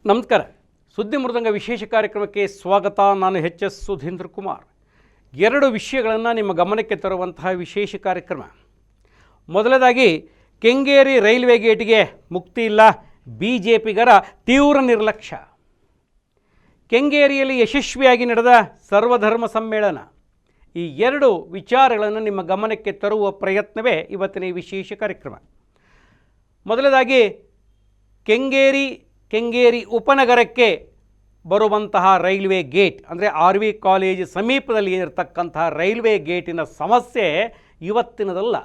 ನಮಸ್ಕಾರ. ಸುದ್ದಿ ಮೃದಂಗ ವಿಶೇಷ ಕಾರ್ಯಕ್ರಮಕ್ಕೆ ಸ್ವಾಗತ. ನಾನು ಎಚ್ ಸುಧೀಂದ್ರ ಕುಮಾರ್. ಎರಡು ವಿಷಯಗಳನ್ನು ನಿಮ್ಮ ಗಮನಕ್ಕೆ ತರುವಂತಹ ವಿಶೇಷ ಕಾರ್ಯಕ್ರಮ. ಮೊದಲನೇದಾಗಿ, ಕೆಂಗೇರಿ ರೈಲ್ವೆ ಗೇಟಿಗೆ ಮುಕ್ತಿ ಇಲ್ಲ, ಬಿಜೆಪಿಗರ ತೀವ್ರ ನಿರ್ಲಕ್ಷ್ಯ. ಕೆಂಗೇರಿಯಲ್ಲಿ ಯಶಸ್ವಿಯಾಗಿ ನಡೆದ ಸರ್ವಧರ್ಮ ಸಮ್ಮೇಳನ. ಈ ಎರಡು ವಿಚಾರಗಳನ್ನು ನಿಮ್ಮ ಗಮನಕ್ಕೆ ತರುವ ಪ್ರಯತ್ನವೇ ಇವತ್ತಿನ ಈ ವಿಶೇಷ ಕಾರ್ಯಕ್ರಮ. ಮೊದಲನೇದಾಗಿ, ಕೆಂಗೇರಿ ಉಪನಗರಕ್ಕೆ ಬರುವಂತಹ ರೈಲ್ವೆ ಗೇಟ್, ಅಂದರೆ RV ಕಾಲೇಜ್ ಸಮೀಪದಲ್ಲಿ ಇರತಕ್ಕಂತಹ ರೈಲ್ವೆ ಗೇಟಿನ ಸಮಸ್ಯೆ ಇವತ್ತಿನದಲ್ಲ.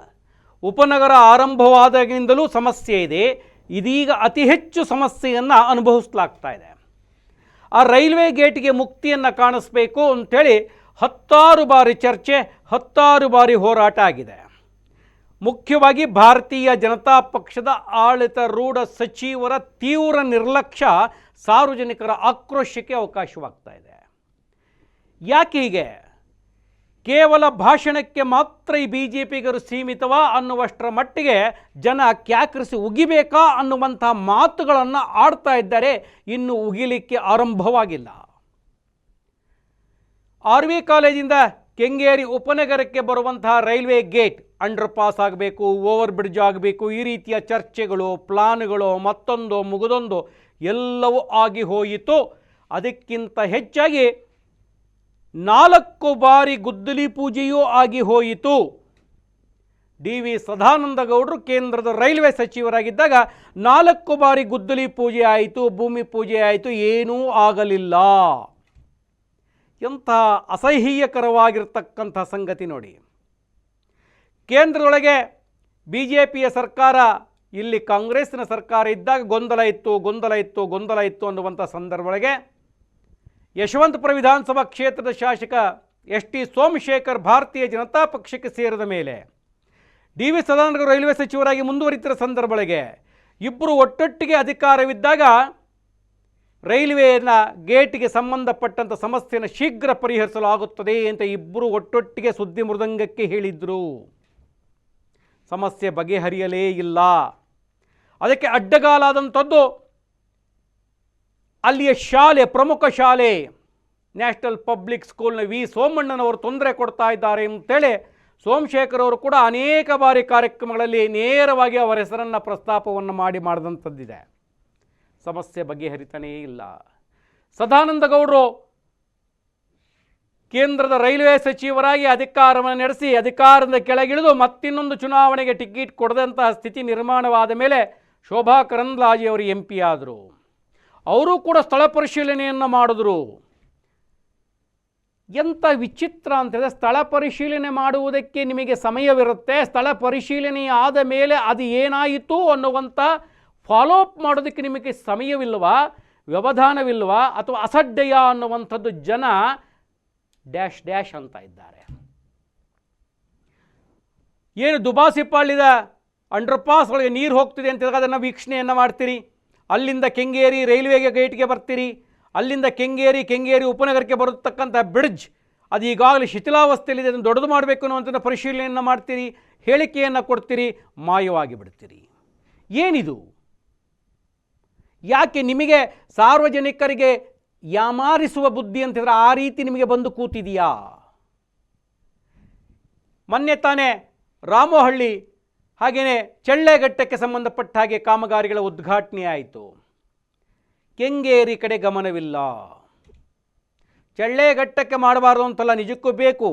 ಉಪನಗರ ಆರಂಭವಾದಾಗಿನಿಂದಲೂ ಸಮಸ್ಯೆ ಇದೆ. ಇದೀಗ ಅತಿ ಹೆಚ್ಚು ಸಮಸ್ಯೆಯನ್ನು ಅನುಭವಿಸಲಾಗ್ತಾ ಇದೆ. ಆ ರೈಲ್ವೆ ಗೇಟಿಗೆ ಮುಕ್ತಿಯನ್ನು ಕಾಣಿಸ್ಬೇಕು ಅಂಥೇಳಿ 10 ಬಾರಿ ಚರ್ಚೆ, 10 ಬಾರಿ ಹೋರಾಟ ಆಗಿದೆ. ಮುಖ್ಯವಾಗಿ ಭಾರತೀಯ ಜನತಾ ಪಕ್ಷದ ಆಡಳಿತಾರೂಢ ಸಚಿವರ ತೀವ್ರ ನಿರ್ಲಕ್ಷ್ಯ ಸಾರ್ವಜನಿಕರ ಆಕ್ರೋಶಕ್ಕೆ ಅವಕಾಶವಾಗ್ತಾ ಇದೆ. ಯಾಕೆ ಹೀಗೆ? ಕೇವಲ ಭಾಷಣಕ್ಕೆ ಮಾತ್ರ ಈ ಬಿಜೆಪಿಗರು ಸೀಮಿತವಾ ಅನ್ನುವಷ್ಟರ ಮಟ್ಟಿಗೆ ಜನ ಕ್ಯಾಕರಿಸಿ ಉಗಿಬೇಕಾ ಅನ್ನುವಂಥ ಮಾತುಗಳನ್ನು ಆಡ್ತಾ ಇದ್ದಾರೆ. ಇನ್ನು ಉಗಿಲಿಕ್ಕೆ ಆರಂಭವಾಗಿಲ್ಲ. RV ಕಾಲೇಜಿಂದ ಕೆಂಗೇರಿ ಉಪನಗರಕ್ಕೆ ಬರುವಂತಹ ರೈಲ್ವೆ ಗೇಟ್ ಅಂಡರ್ ಪಾಸ್ ಆಗಬೇಕು, ಓವರ್ ಬ್ರಿಡ್ಜ್ ಆಗಬೇಕು, ಈ ರೀತಿಯ ಚರ್ಚೆಗಳು, ಪ್ಲಾನ್ಗಳು, ಮತ್ತೊಂದು ಮುಗಿದೊಂದು ಎಲ್ಲವೂ ಆಗಿ ಹೋಯಿತು. ಅದಕ್ಕಿಂತ ಹೆಚ್ಚಾಗಿ 4 ಬಾರಿ ಗುದ್ದಲಿ ಪೂಜೆಯೂ ಆಗಿ ಹೋಯಿತು. DV ಸದಾನಂದ ಗೌಡರು ಕೇಂದ್ರದ ರೈಲ್ವೆ ಸಚಿವರಾಗಿದ್ದಾಗ 4 ಬಾರಿ ಗುದ್ದಲಿ ಪೂಜೆ ಆಯಿತು, ಭೂಮಿ ಪೂಜೆ ಆಯಿತು, ಏನೂ ಆಗಲಿಲ್ಲ. ಎಂಥ ಅಸಹ್ಯಕರವಾಗಿರ್ತಕ್ಕಂಥ ಸಂಗತಿ ನೋಡಿ. ಕೇಂದ್ರದೊಳಗೆ BJPಯ ಸರ್ಕಾರ, ಇಲ್ಲಿ ಕಾಂಗ್ರೆಸ್ಸಿನ ಸರ್ಕಾರ ಇದ್ದಾಗ ಗೊಂದಲ ಇತ್ತು ಅನ್ನುವಂಥ ಸಂದರ್ಭದೊಳಗೆ ಯಶವಂತಪುರ ವಿಧಾನಸಭಾ ಕ್ಷೇತ್ರದ ಶಾಸಕ ST ಸೋಮಶೇಖರ್ ಭಾರತೀಯ ಜನತಾ ಪಕ್ಷಕ್ಕೆ ಸೇರಿದ ಮೇಲೆ DV ಸದಾನಂದ ರೈಲ್ವೆ ಸಚಿವರಾಗಿ ಮುಂದುವರಿತಿರೋ ಸಂದರ್ಭದೊಳಗೆ ಇಬ್ಬರು ಒಟ್ಟೊಟ್ಟಿಗೆ ಅಧಿಕಾರವಿದ್ದಾಗ ರೈಲ್ವೆಯ ಗೇಟಿಗೆ ಸಂಬಂಧಪಟ್ಟಂಥ ಸಮಸ್ಯೆಯನ್ನು ಶೀಘ್ರ ಪರಿಹರಿಸಲಾಗುತ್ತದೆ ಅಂತ ಇಬ್ಬರು ಒಟ್ಟೊಟ್ಟಿಗೆ ಸುದ್ದಿ ಮೃದಂಗಕ್ಕೆ ಹೇಳಿದರು. ಸಮಸ್ಯೆ ಬಗೆಹರಿಯಲೇ ಇಲ್ಲ. ಅದಕ್ಕೆ ಅಡ್ಡಗಾಲಾದಂಥದ್ದು ಅಲ್ಲಿಯ ಶಾಲೆ, ಪ್ರಮುಖ ಶಾಲೆ ನ್ಯಾಷನಲ್ ಪಬ್ಲಿಕ್ ಸ್ಕೂಲ್ನ V ಸೋಮಣ್ಣನವರು ತೊಂದರೆ ಕೊಡ್ತಾ ಇದ್ದಾರೆ ಅಂತೇಳಿ ಸೋಮಶೇಖರ್ ಅವರು ಕೂಡ ಅನೇಕ ಬಾರಿ ಕಾರ್ಯಕ್ರಮಗಳಲ್ಲಿ ನೇರವಾಗಿ ಅವರ ಹೆಸರನ್ನು ಪ್ರಸ್ತಾಪವನ್ನು ಮಾಡಿದಂಥದ್ದಿದೆ. ಸಮಸ್ಯೆ ಬಗೆಹರಿತಾನೇ ಇಲ್ಲ. ಸದಾನಂದ ಗೌಡರು ಕೇಂದ್ರದ ರೈಲ್ವೆ ಸಚಿವರಾಗಿ ಅಧಿಕಾರವನ್ನು ನಡೆಸಿ ಅಧಿಕಾರದ ಕೆಳಗಿಳಿದು ಮತ್ತಿನ್ನೊಂದು ಚುನಾವಣೆಗೆ ಟಿಕೆಟ್ ಕೊಡದಂತಹ ಸ್ಥಿತಿ ನಿರ್ಮಾಣವಾದ ಮೇಲೆ ಶೋಭಾ ಕರಂದ್ಲಾಜೆ ಅವರು MP ಆದರು. ಅವರು ಕೂಡ ಸ್ಥಳ ಪರಿಶೀಲನೆಯನ್ನು ಮಾಡಿದ್ರು. ಎಂಥ ವಿಚಿತ್ರ ಅಂತಂದರೆ, ಸ್ಥಳ ಪರಿಶೀಲನೆ ಮಾಡುವುದಕ್ಕೆ ನಿಮಗೆ ಸಮಯವಿರುತ್ತೆ, ಸ್ಥಳ ಪರಿಶೀಲನೆ ಆದ ಮೇಲೆ ಅದು ಏನಾಯಿತು ಅನ್ನುವಂಥ ಫಾಲೋ ಅಪ್ ಮಾಡೋದಕ್ಕೆ ನಿಮಗೆ ಸಮಯವಿಲ್ವಾ, ವ್ಯವಧಾನವಿಲ್ವಾ, ಅಥವಾ ಅಸಡ್ಡೆಯ ಅನ್ನುವಂಥದ್ದು ಜನ ಡ್ಯಾಶ್ ಅಂತ ಇದ್ದಾರೆ. ಏನು ದುಬಾಸಿಪಾಳ್ಯದ ಅಂಡರ್ ಪಾಸ್ ಒಳಗೆ ನೀರು ಹೋಗ್ತಿದೆ ಅಂತ ಅದನ್ನು ವೀಕ್ಷಣೆಯನ್ನು ಮಾಡ್ತೀರಿ. ಅಲ್ಲಿಂದ ಕೆಂಗೇರಿ ರೈಲ್ವೆ ಗೇಟ್ಗೆ ಬರ್ತೀರಿ. ಅಲ್ಲಿಂದ ಕೆಂಗೇರಿ ಉಪನಗರಕ್ಕೆ ಬರತಕ್ಕಂಥ ಬ್ರಿಡ್ಜ್ ಅದು ಈಗಾಗಲೇ ಶಿಥಿಲಾವಸ್ಥೆಯಲ್ಲಿದೆ, ಅದನ್ನು ದೊಡ್ಡದು ಮಾಡಬೇಕು ಅನ್ನುವಂಥ ಪರಿಶೀಲನೆಯನ್ನು ಮಾಡ್ತೀರಿ, ಹೇಳಿಕೆಯನ್ನು ಕೊಡ್ತೀರಿ, ಮಾಯವಾಗಿ ಬಿಡ್ತೀರಿ. ಏನಿದು? ಯಾಕೆ ನಿಮಗೆ ಸಾರ್ವಜನಿಕರಿಗೆ ಯಾಮಾರಿಸುವ ಬುದ್ಧಿ ಅಂತಿದ್ರೆ ಆ ರೀತಿ ನಿಮಗೆ ಬಂದು ಕೂತಿದೆಯಾ? ಮೊನ್ನೆ ತಾನೇ ರಾಮೋಹಳ್ಳಿ ಹಾಗೆಯೇ ಚಳ್ಳೆಘಟ್ಟಕ್ಕೆ ಸಂಬಂಧಪಟ್ಟ ಹಾಗೆ ಕಾಮಗಾರಿಗಳ ಉದ್ಘಾಟನೆ ಆಯಿತು. ಕೆಂಗೇರಿ ಕಡೆ ಗಮನವಿಲ್ಲ. ಚಳ್ಳೆಘಟ್ಟಕ್ಕೆ ಮಾಡಬಾರ್ದು ಅಂತಲ್ಲ, ನಿಜಕ್ಕೂ ಬೇಕು.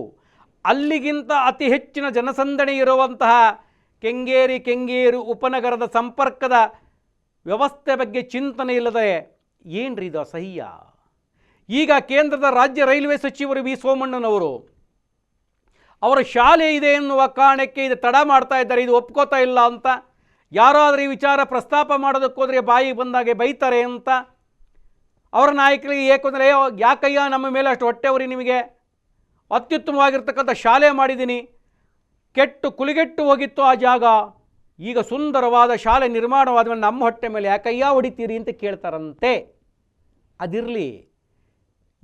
ಅಲ್ಲಿಗಿಂತ ಅತಿ ಹೆಚ್ಚಿನ ಜನಸಂದಣಿ ಇರುವಂತಹ ಕೆಂಗೇರಿ ಉಪನಗರದ ಸಂಪರ್ಕದ ವ್ಯವಸ್ಥೆ ಬಗ್ಗೆ ಚಿಂತನೆ ಇಲ್ಲದೆ ಏನ್ರಿ ಇದು ಅಸಹ್ಯ. ಈಗ ಕೇಂದ್ರದ ರಾಜ್ಯ ರೈಲ್ವೆ ಸಚಿವರು V ಸೋಮಣ್ಣನವರು ಅವರ ಶಾಲೆ ಇದೆ ಎನ್ನುವ ಕಾರಣಕ್ಕೆ ಇದು ತಡ ಮಾಡ್ತಾ ಇದ್ದಾರೆ, ಇದು ಒಪ್ಕೋತಾ ಇಲ್ಲ ಅಂತ. ಯಾರಾದರೂ ಈ ವಿಚಾರ ಪ್ರಸ್ತಾಪ ಮಾಡೋದಕ್ಕೋದ್ರೆ ಬಾಯಿಗೆ ಬಂದಾಗೆ ಬೈತಾರೆ ಅಂತ ಅವರ ನಾಯಕರಿಗೆ ಏಕೆಂದರೆ, ಯಾಕಯ್ಯ ನಮ್ಮ ಮೇಲೆ ಅಷ್ಟು ಹೊಟ್ಟೆವರಿ, ನಿಮಗೆ ಅತ್ಯುತ್ತಮವಾಗಿರ್ತಕ್ಕಂಥ ಶಾಲೆ ಮಾಡಿದ್ದೀನಿ, ಕುಲಿಗೆಟ್ಟು ಹೋಗಿತ್ತು ಆ ಜಾಗ, ಈಗ ಸುಂದರವಾದ ಶಾಲೆ ನಿರ್ಮಾಣವಾದ ಮೇಲೆ ನಮ್ಮ ಹೊಟ್ಟೆ ಮೇಲೆ ಯಾಕಯ್ಯ ಹೊಡಿತೀರಿ ಅಂತ ಕೇಳ್ತಾರಂತೆ. ಅದಿರಲಿ,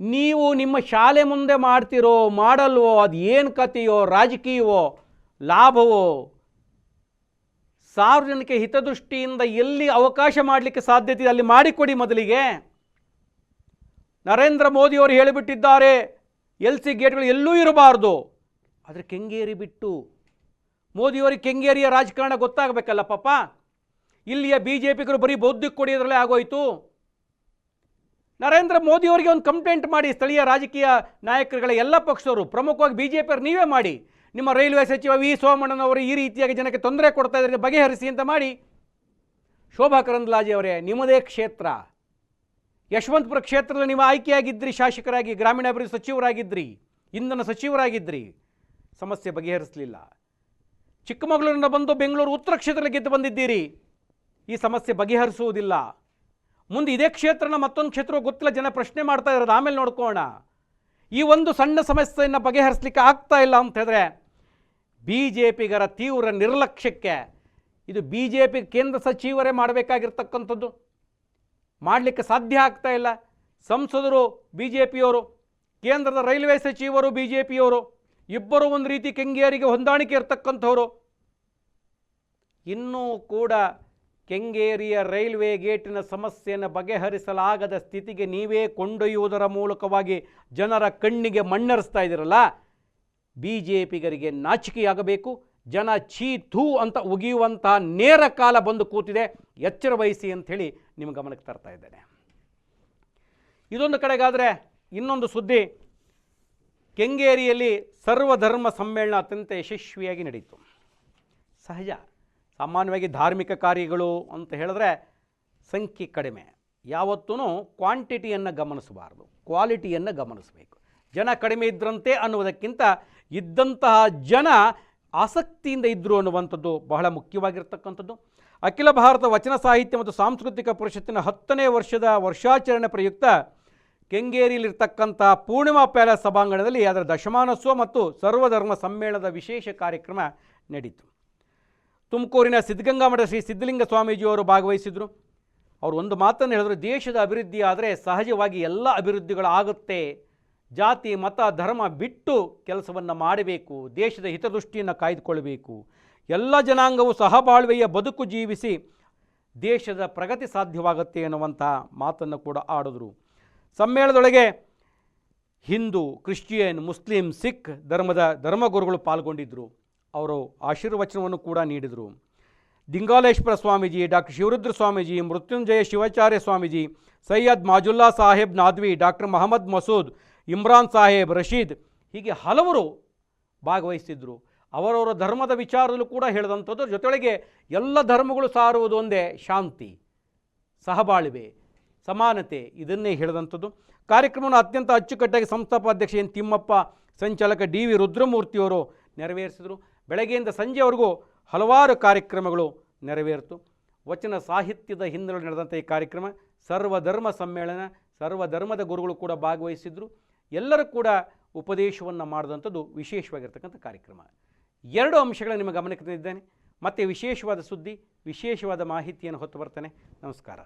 ನೀವು ನಿಮ್ಮ ಶಾಲೆ ಮುಂದೆ ಮಾಡ್ತಿರೋ ಮಾಡಲ್ವೋ, ಅದು ಏನು ಕಥೆಯೋ, ರಾಜಕೀಯವೋ, ಲಾಭವೋ, ಸಾರ್ವಜನಿಕ ಹಿತದೃಷ್ಟಿಯಿಂದ ಎಲ್ಲಿ ಅವಕಾಶ ಮಾಡಲಿಕ್ಕೆ ಸಾಧ್ಯತೆ ಇದೆ ಅಲ್ಲಿ ಮಾಡಿಕೊಡಿ ಮೊದಲಿಗೆ. ನರೇಂದ್ರ ಮೋದಿಯವರು ಹೇಳಿಬಿಟ್ಟಿದ್ದಾರೆ LC ಗೇಟ್ಗಳು ಎಲ್ಲೂ ಇರಬಾರ್ದು. ಆದರೆ ಕೆಂಗೇರಿ ಬಿಟ್ಟು ಮೋದಿಯವರಿಗೆ ಕೆಂಗೇರಿಯ ರಾಜಕಾರಣ ಗೊತ್ತಾಗಬೇಕಲ್ಲ ಪಾಪ. ಇಲ್ಲಿಯ BJಪಿಗರು ಬರೀ ಬೌದ್ಧಿಕ ಕೊಡಿಯೋದ್ರಲ್ಲೇ ಆಗೋಯ್ತು. ನರೇಂದ್ರ ಮೋದಿಯವರಿಗೆ ಒಂದು ಕಂಪ್ಲೇಂಟ್ ಮಾಡಿ, ಸ್ಥಳೀಯ ರಾಜಕೀಯ ನಾಯಕರುಗಳ ಎಲ್ಲ ಪಕ್ಷದವರು, ಪ್ರಮುಖವಾಗಿ BJಪಿಯವರು ನೀವೇ ಮಾಡಿ. ನಿಮ್ಮ ರೈಲ್ವೆ ಸಚಿವ ವಿ ಸೋಮಣ್ಣನವರು ಈ ರೀತಿಯಾಗಿ ಜನಕ್ಕೆ ತೊಂದರೆ ಕೊಡ್ತಾ ಇದ್ದಾರೆ, ಬಗೆಹರಿಸಿ ಅಂತ ಮಾಡಿ. ಶೋಭಾ ಕರಂದ್ಲಾಜೆ ಅವರೇ, ನಿಮ್ಮದೇ ಕ್ಷೇತ್ರ ಯಶವಂತಪುರ ಕ್ಷೇತ್ರದಲ್ಲಿ ನೀವು ಆಯ್ಕೆಯಾಗಿದ್ದಿರಿ, ಶಾಸಕರಾಗಿ, ಗ್ರಾಮೀಣಾಭಿವೃದ್ಧಿ ಸಚಿವರಾಗಿದ್ದಿರಿ, ಇಂಧನ ಸಚಿವರಾಗಿದ್ದಿರಿ, ಸಮಸ್ಯೆ ಬಗೆಹರಿಸಲಿಲ್ಲ. ಚಿಕ್ಕಮಗಳೂರಿನ ಬಂದು ಬೆಂಗಳೂರು ಉತ್ತರ ಕ್ಷೇತ್ರದಲ್ಲಿ ಗೆದ್ದು ಬಂದಿದ್ದೀರಿ, ಈ ಸಮಸ್ಯೆ ಬಗೆಹರಿಸುವುದಿಲ್ಲ. ಮುಂದೆ ಇದೇ ಕ್ಷೇತ್ರನ ಮತ್ತೊಂದು ಕ್ಷೇತ್ರ ಗೊತ್ತಿಲ್ಲ, ಜನ ಪ್ರಶ್ನೆ ಮಾಡ್ತಾ ಇರೋದು, ಆಮೇಲೆ ನೋಡ್ಕೋಣ. ಈ ಒಂದು ಸಣ್ಣ ಸಮಸ್ಯೆಯನ್ನು ಬಗೆಹರಿಸಲಿಕ್ಕೆ ಆಗ್ತಾ ಇಲ್ಲ ಅಂತ ಹೇಳಿದ್ರೆ BJಪಿಗರ ತೀವ್ರ ನಿರ್ಲಕ್ಷ್ಯಕ್ಕೆ ಇದು BJಪಿ ಕೇಂದ್ರ ಸಚಿವರೇ ಮಾಡಬೇಕಾಗಿರ್ತಕ್ಕಂಥದ್ದು. ಮಾಡಲಿಕ್ಕೆ ಸಾಧ್ಯ ಆಗ್ತಾ ಇಲ್ಲ. ಸಂಸದರು BJಪಿಯವರು, ಕೇಂದ್ರದ ರೈಲ್ವೆ ಸಚಿವರು BJಪಿಯವರು, ಇಬ್ಬರು ಒಂದು ರೀತಿ ಕೆಂಗೇರಿಗೆ ಹೊಂದಾಣಿಕೆ ಇರತಕ್ಕಂಥವರು. ಇನ್ನೂ ಕೂಡ ಕೆಂಗೇರಿಯ ರೈಲ್ವೆ ಗೇಟಿನ ಸಮಸ್ಯೆಯನ್ನು ಬಗೆಹರಿಸಲಾಗದ ಸ್ಥಿತಿಗೆ ನೀವೇ ಕೊಂಡೊಯ್ಯುವುದರ ಮೂಲಕವಾಗಿ ಜನರ ಕಣ್ಣಿಗೆ ಮಣ್ಣೆರಿಸ್ತಾ ಇದ್ದೀರಲ್ಲ, BJಪಿಗರಿಗೆ ನಾಚಿಕೆಯಾಗಬೇಕು. ಜನ ಛೀ ಥೂ ಅಂತ ಉಗಿಯುವಂತಹ ನೇರ ಕಾಲ ಬಂದು ಕೂತಿದೆ, ಎಚ್ಚರ ವಹಿಸಿ ಅಂಥೇಳಿ ನಿಮ್ಮ ಗಮನಕ್ಕೆ ತರ್ತಾ ಇದ್ದೇನೆ. ಇದೊಂದು ಕಡೆಗಾದರೆ ಇನ್ನೊಂದು ಸುದ್ದಿ, ಕೆಂಗೇರಿಯಲ್ಲಿ ಸರ್ವಧರ್ಮ ಸಮ್ಮೇಳನ ಅತ್ಯಂತ ಯಶಸ್ವಿಯಾಗಿ ನಡೀತು. ಸಹಜ, ಸಾಮಾನ್ಯವಾಗಿ ಧಾರ್ಮಿಕ ಕಾರ್ಯಗಳು ಅಂತ ಹೇಳಿದ್ರೆ ಸಂಖ್ಯೆ ಕಡಿಮೆ, ಯಾವತ್ತೂ ಕ್ವಾಂಟಿಟಿಯನ್ನು ಗಮನಿಸಬಾರ್ದು, ಕ್ವಾಲಿಟಿಯನ್ನು ಗಮನಿಸಬೇಕು. ಜನ ಕಡಿಮೆ ಇದ್ರಂತೆ ಅನ್ನುವುದಕ್ಕಿಂತ ಇದ್ದಂತಹ ಜನ ಆಸಕ್ತಿಯಿಂದ ಇದ್ದರು ಅನ್ನುವಂಥದ್ದು ಬಹಳ ಮುಖ್ಯವಾಗಿರ್ತಕ್ಕಂಥದ್ದು. ಅಖಿಲ ಭಾರತ ವಚನ ಸಾಹಿತ್ಯ ಮತ್ತು ಸಾಂಸ್ಕೃತಿಕ ಪರಿಷತ್ತಿನ 10ನೇ ವರ್ಷದ ವರ್ಷಾಚರಣೆ ಪ್ರಯುಕ್ತ ಕೆಂಗೇರಿಯಲ್ಲಿರ್ತಕ್ಕಂಥ ಪೂರ್ಣಿಮಾ ಪ್ಯಾಲೇಸ್ ಸಭಾಂಗಣದಲ್ಲಿ ಅದರ ದಶಮಾನೋತ್ಸವ ಮತ್ತು ಸರ್ವಧರ್ಮ ಸಮ್ಮೇಳನದ ವಿಶೇಷ ಕಾರ್ಯಕ್ರಮ ನಡೀತು. ತುಮಕೂರಿನ ಸಿದ್ಧಗಂಗಾ ಮಠದ ಶ್ರೀ ಸಿದ್ಧಲಿಂಗ ಸ್ವಾಮೀಜಿಯವರು ಭಾಗವಹಿಸಿದರು. ಅವರು ಒಂದು ಮಾತನ್ನು ಹೇಳಿದ್ರು, ದೇಶದ ಅಭಿವೃದ್ಧಿ ಆದರೆ ಸಹಜವಾಗಿ ಎಲ್ಲ ಅಭಿವೃದ್ಧಿಗಳಾಗುತ್ತೆ, ಜಾತಿ ಮತ ಧರ್ಮ ಬಿಟ್ಟು ಕೆಲಸವನ್ನು ಮಾಡಬೇಕು, ದೇಶದ ಹಿತದೃಷ್ಟಿಯನ್ನು ಕಾಯ್ದುಕೊಳ್ಳಬೇಕು, ಎಲ್ಲ ಜನಾಂಗವು ಸಹಬಾಳ್ವೆಯ ಬದುಕು ಜೀವಿಸಿ ದೇಶದ ಪ್ರಗತಿ ಸಾಧ್ಯವಾಗುತ್ತೆ ಎನ್ನುವಂಥ ಮಾತನ್ನು ಕೂಡ ಆಡಿದ್ರು. ಸಮ್ಮೇಳನದೊಳಗೆ ಹಿಂದೂ, ಕ್ರಿಶ್ಚಿಯನ್, ಮುಸ್ಲಿಂ, ಸಿಖ್ ಧರ್ಮದ ಧರ್ಮಗುರುಗಳು ಪಾಲ್ಗೊಂಡಿದ್ದರು. ಅವರು ಆಶೀರ್ವಚನವನ್ನು ಕೂಡ ನೀಡಿದರು. ದಿಂಗಾಲೇಶ್ವರ ಸ್ವಾಮೀಜಿ, ಡಾಕ್ಟರ್ ಶಿವರುದ್ರ ಸ್ವಾಮೀಜಿ, ಮೃತ್ಯುಂಜಯ ಶಿವಾಚಾರ್ಯ ಸ್ವಾಮೀಜಿ, ಸೈಯದ್ ಮಾಜುಲ್ಲಾ ಸಾಹೇಬ್ ನಾದ್ವಿ, ಡಾಕ್ಟರ್ ಮೊಹಮ್ಮದ್ ಮಸೂದ್, ಇಮ್ರಾನ್ ಸಾಹೇಬ್, ರಶೀದ್, ಹೀಗೆ ಹಲವರು ಭಾಗವಹಿಸಿದ್ರು. ಅವರವರ ಧರ್ಮದ ವಿಚಾರದಲ್ಲೂ ಕೂಡ ಹೇಳಿದಂಥದ್ದು. ಜೊತೆಗೆ ಎಲ್ಲ ಧರ್ಮಗಳು ಸಾರುವುದು ಒಂದೇ, ಶಾಂತಿ, ಸಹಬಾಳ್ವೆ, ಸಮಾನತೆ, ಇದನ್ನೇ ಹೇಳಿದಂಥದ್ದು. ಕಾರ್ಯಕ್ರಮವನ್ನು ಅತ್ಯಂತ ಅಚ್ಚುಕಟ್ಟಾಗಿ ಸಂಸ್ಥಾಪಾಧ್ಯಕ್ಷ ಎನ್ ತಿಮ್ಮಪ್ಪ, ಸಂಚಾಲಕ DV ರುದ್ರಮೂರ್ತಿಯವರು ನೆರವೇರಿಸಿದರು. ಬೆಳಗ್ಗೆಯಿಂದ ಸಂಜೆವರೆಗೂ ಹಲವಾರು ಕಾರ್ಯಕ್ರಮಗಳು ನೆರವೇರಿತು. ವಚನ ಸಾಹಿತ್ಯದ ಹಿನ್ನೆಲೆ ನಡೆದಂಥ ಈ ಕಾರ್ಯಕ್ರಮ ಸರ್ವಧರ್ಮ ಸಮ್ಮೇಳನ, ಸರ್ವಧರ್ಮದ ಗುರುಗಳು ಕೂಡ ಭಾಗವಹಿಸಿದ್ರು. ಎಲ್ಲರೂ ಕೂಡ ಉಪದೇಶವನ್ನು ಮಾಡಿದಂಥದ್ದು ವಿಶೇಷವಾಗಿರ್ತಕ್ಕಂಥ ಕಾರ್ಯಕ್ರಮ. 2 ಅಂಶಗಳ ನಿಮ್ಮ ಗಮನಕ್ಕೆ ತಂದಿದ್ದೇನೆ. ಮತ್ತೆ ವಿಶೇಷವಾದ ಸುದ್ದಿ, ವಿಶೇಷವಾದ ಮಾಹಿತಿಯನ್ನು ಹೊತ್ತು ಬರ್ತೇನೆ. ನಮಸ್ಕಾರ.